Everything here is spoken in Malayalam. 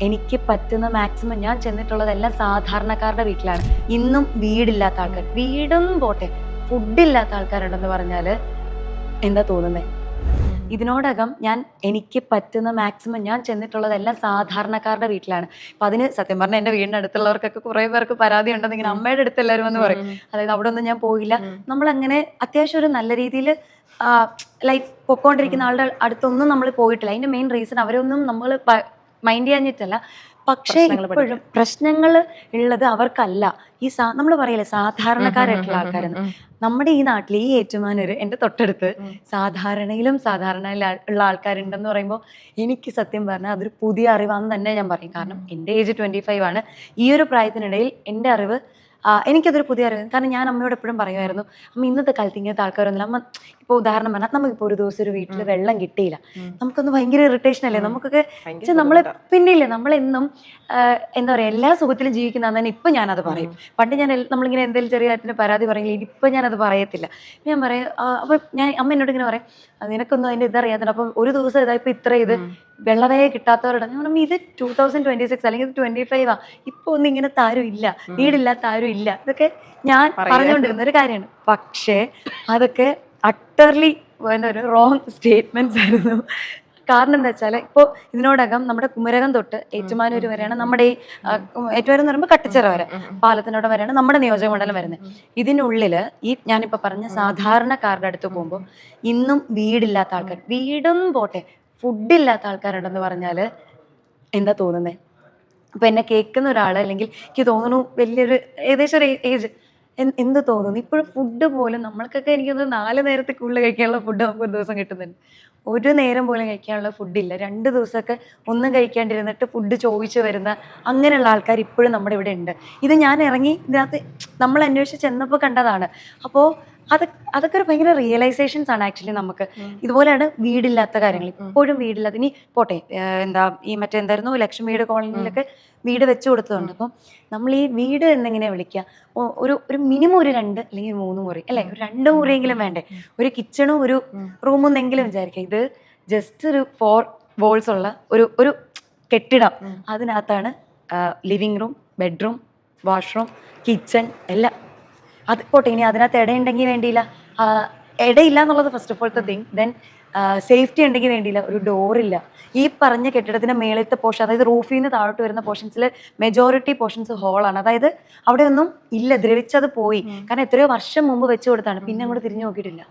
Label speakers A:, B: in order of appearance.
A: എനിക്ക് പറ്റുന്ന മാക്സിമം ഞാൻ ചെന്നിട്ടുള്ളതെല്ലാം സാധാരണക്കാരുടെ വീട്ടിലാണ്. ഇന്നും വീടില്ലാത്ത ആൾക്കാർ, വീടും പോട്ടെ ഫുഡില്ലാത്ത ആൾക്കാരുണ്ടെന്ന് പറഞ്ഞാൽ എന്താ തോന്നുന്നത്? ഇതിനോടകം എനിക്ക് പറ്റുന്ന മാക്സിമം ഞാൻ ചെന്നിട്ടുള്ളതെല്ലാം സാധാരണക്കാരുടെ വീട്ടിലാണ്. അപ്പം അതിന് സത്യം പറഞ്ഞാൽ എൻ്റെ വീടിൻ്റെ അടുത്തുള്ളവർക്കൊക്കെ കുറേ പേർക്ക് പരാതി ഉണ്ടെന്ന്, ഇങ്ങനെ അമ്മയുടെ അടുത്ത് എല്ലാവരും എന്ന് പറയും. അതായത് അവിടെ ഒന്നും ഞാൻ പോയില്ല. നമ്മളങ്ങനെ അത്യാവശ്യം ഒരു നല്ല രീതിയിൽ ലൈഫ് പൊക്കോണ്ടിരിക്കുന്ന ആളുടെ അടുത്തൊന്നും നമ്മൾ പോയിട്ടില്ല. അതിൻ്റെ മെയിൻ റീസൺ അവരൊന്നും നമ്മൾ മൈൻഡ് ചെയ്യാഞ്ഞിട്ടല്ല. പക്ഷേ ഇപ്പോഴും പ്രശ്നങ്ങൾ ഉള്ളത് അവർക്കല്ല. നമ്മൾ പറയില്ലേ സാധാരണക്കാരായിട്ടുള്ള ആൾക്കാരെന്ന്. നമ്മുടെ ഈ നാട്ടിൽ ഈ ഏറ്റുമാനൂര് എൻ്റെ തൊട്ടടുത്ത് സാധാരണയിലും സാധാരണ ഉള്ള ആൾക്കാരുണ്ടെന്ന് പറയുമ്പോൾ എനിക്ക് സത്യം പറഞ്ഞാൽ അതൊരു പുതിയ അറിവാണെന്ന് തന്നെ ഞാൻ പറയും. കാരണം എൻ്റെ ഏജ് 25 ആണ്. ഈ ഒരു പ്രായത്തിനിടയിൽ എൻ്റെ അറിവ് എനിക്കതൊരു പുതിയ അറിവ്. കാരണം ഞാൻ അമ്മയോട് എപ്പോഴും പറയുമായിരുന്നു, അമ്മ ഇന്നത്തെ കാലത്ത് ഇങ്ങനത്തെ ആൾക്കാരൊന്നുമില്ല. അമ്മ ഇപ്പോൾ ഉദാഹരണം പറഞ്ഞാൽ നമുക്കിപ്പോൾ ഒരു ദിവസം ഒരു വീട്ടിൽ വെള്ളം കിട്ടിയില്ല, നമുക്കൊന്ന് ഭയങ്കര ഇറിറ്റേഷൻ അല്ലേ? നമുക്കൊക്കെ നമ്മൾ പിന്നില്ലേ നമ്മളെന്നും എന്താ പറയുക എല്ലാ സുഖത്തിലും ജീവിക്കുന്നതെന്ന് തന്നെ ഇപ്പം ഞാനത് പറയും. പണ്ട് നമ്മളിങ്ങനെ എന്തെങ്കിലും ചെറിയ കാര്യത്തിന് പരാതി പറയില്ല, ഇപ്പം ഞാനത് പറയത്തില്ല. ഞാൻ പറയും അപ്പം അമ്മ എന്നോട് ഇങ്ങനെ പറയും, നിനക്കൊന്നും അതിൻ്റെ ഇതറിയാത്തില്ല. അപ്പം ഒരു ദിവസം ഇതായിപ്പോൾ ഇത്ര ഇത് വെള്ളവേ കിട്ടാത്തവരുടെ ഞാൻ പറഞ്ഞു, ഇത് 2026 അല്ലെങ്കിൽ 25 ഇപ്പോൾ ഒന്നും ഇങ്ങനത്തെ ആരും ഇല്ല, വീടില്ലാത്ത ആരും ഇല്ല. ഇതൊക്കെ ഞാൻ പറഞ്ഞുകൊണ്ടിരുന്ന ഒരു കാര്യമാണ്. പക്ഷേ അതൊക്കെ അട്ടർലി എന്താ പറയുക റോങ് സ്റ്റേറ്റ്മെന്റ്സ് ആയിരുന്നു. കാരണം എന്താ വെച്ചാൽ ഇപ്പോൾ ഇതിനോടകം നമ്മുടെ കുമരകം തൊട്ട് ഏറ്റുമാനൂർ വരെയാണ് നമ്മുടെ ഈ ഏറ്റുമാനൂർ എന്ന് പറയുമ്പോൾ കട്ടിച്ചിറ വരെ പാലത്തിനോട് വരെയാണ് നമ്മുടെ നിയോജക മണ്ഡലം വരുന്നത്. ഇതിനുള്ളിൽ ഈ ഞാനിപ്പോൾ പറഞ്ഞ സാധാരണക്കാരുടെ അടുത്ത് പോകുമ്പോൾ ഇന്നും വീടില്ലാത്ത ആൾക്കാർ, വീടും പോട്ടെ ഫുഡില്ലാത്ത ആൾക്കാരുണ്ടെന്ന് പറഞ്ഞാൽ എന്താ തോന്നുന്നത്? അപ്പം എന്നെ കേൾക്കുന്ന ഒരാൾ, അല്ലെങ്കിൽ എനിക്ക് തോന്നുന്നു വലിയൊരു ഏകദേശം ഒരു ഏജ്, എന്ത് തോന്നുന്നു? ഇപ്പോഴും ഫുഡ് പോലും നമ്മൾക്കൊക്കെ എനിക്കത് 4 നേരത്തേക്കുള്ളിൽ കഴിക്കാനുള്ള ഫുഡ് നമുക്ക് ഒരു ദിവസം കിട്ടുന്നുണ്ട്. ഒരു നേരം പോലും കഴിക്കാനുള്ള ഫുഡില്ല. 2 ദിവസമൊക്കെ ഒന്നും കഴിക്കാണ്ടിരുന്നിട്ട് ഫുഡ് ചോദിച്ചു വരുന്ന അങ്ങനെയുള്ള ആൾക്കാർ ഇപ്പോഴും നമ്മുടെ ഇവിടെ ഉണ്ട്. ഇത് ഞാൻ ഇറങ്ങി ഇതിനകത്ത് നമ്മൾ അന്വേഷിച്ച് ചെന്നപ്പോൾ കണ്ടതാണ്. അപ്പോൾ അതൊക്കെ ഒരു ഭയങ്കര റിയലൈസേഷൻസ് ആണ് ആക്ച്വലി നമുക്ക്. ഇതുപോലെയാണ് വീടില്ലാത്ത കാര്യങ്ങൾ, ഇപ്പോഴും വീടില്ലാത്ത. ഇനി പോട്ടെ ഈ മറ്റെന്തായിരുന്നു ലക്ഷ്മിയുടെ കോളനിയിലൊക്കെ വീട് വെച്ചു കൊടുത്തതുണ്ട്. അപ്പം നമ്മൾ ഈ വീട് എന്നെങ്ങനെയാണ് വിളിക്കുക? ഒരു മിനിമം ഒരു 2 അല്ലെങ്കിൽ 3 മുറി അല്ലേ, ഒരു 2 മുറിയെങ്കിലും വേണ്ടേ? ഒരു കിച്ചണും ഒരു റൂമും എന്നെങ്കിലും വിചാരിക്കുക. ഇത് ജസ്റ്റ് ഒരു 4 walls ഉള്ള ഒരു കെട്ടിടം. അതിനകത്താണ് living room, bedroom, washroom, kitchen എല്ലാം. അത് പോട്ടെ, ഇനി അതിനകത്ത് ഇടയുണ്ടെങ്കിൽ വേണ്ടിയില്ല, ഇടയില്ല എന്നുള്ളത് first of all the thing. Then safety ഉണ്ടെങ്കിൽ വേണ്ടിയില്ല, ഒരു ഡോറില്ല. ഈ പറഞ്ഞ കെട്ടിടത്തിന്റെ മേളത്തെ പോർഷൻ, അതായത് റൂഫിൽ നിന്ന് താഴോട്ട് വരുന്ന പോർഷൻസിൽ മെജോറിറ്റി പോർഷൻസ് ഹോളാണ്. അതായത് അവിടെ ഒന്നും ഇല്ല, ദ്രവിച്ചത് പോയി. കാരണം എത്രയോ വർഷം മുമ്പ് വെച്ചു കൊടുത്താണ്, പിന്നെ അങ്ങോട്ട് തിരിഞ്ഞു നോക്കിയിട്ടില്ല.